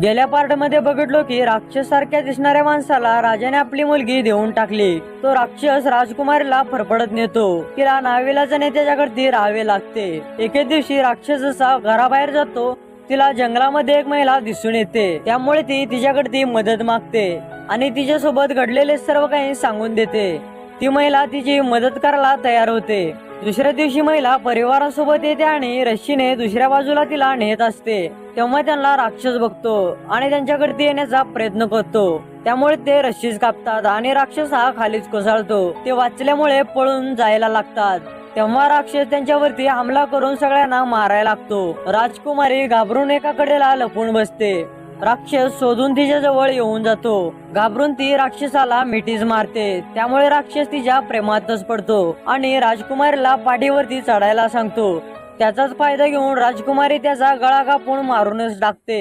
गेल्या पार्ट मध्ये बघितलो की राक्षस सारख्या दिसणाऱ्या माणसाला राजाने आपली मुलगी देऊन टाकली। तो राक्षस राजकुमारीला फरफडत नेतो। तिला नाविलाजाने त्याच्याकडे राहावे लागते। एके दिवशी राक्षस जसा घराबाहेर जातो तिला जंगलामध्ये एक महिला दिसून येते। त्यामुळे ती तिच्याकडे मदत मागते आणि तिच्यासोबत घडलेले सर्व काही सांगून देते। ती महिला तिची मदत करायला तयार होते। दुसऱ्या दिवशी महिला परिवारासोबत येते आणि रश्मीने दुसऱ्या बाजूला तिला नेत असते। तेव्हा त्यांना राक्षस बघतो आणि त्यांच्याकडे येण्याचा प्रयत्न करतो। त्यामुळे ते रश्मीच कापतात आणि राक्षस हा खालीच कोसळतो। ते वाचल्यामुळे पळून जायला लागतात। तेव्हा राक्षस त्यांच्यावरती हमला करून सगळ्यांना मारायला लागतो। राजकुमारी घाबरून एका कडेला लपून बसते। राक्षस शोधून तिच्या जवळ येऊन जातो। घाबरून ती राक्षसाला मिठीच मारते। त्यामुळे राक्षस तिच्या प्रेमातच पडतो आणि राजकुमारीला पाठीवरती चढायला सांगतो। त्याचाच फायदा घेऊन राजकुमारी त्याचा गळा कापून मारूनच टाकते।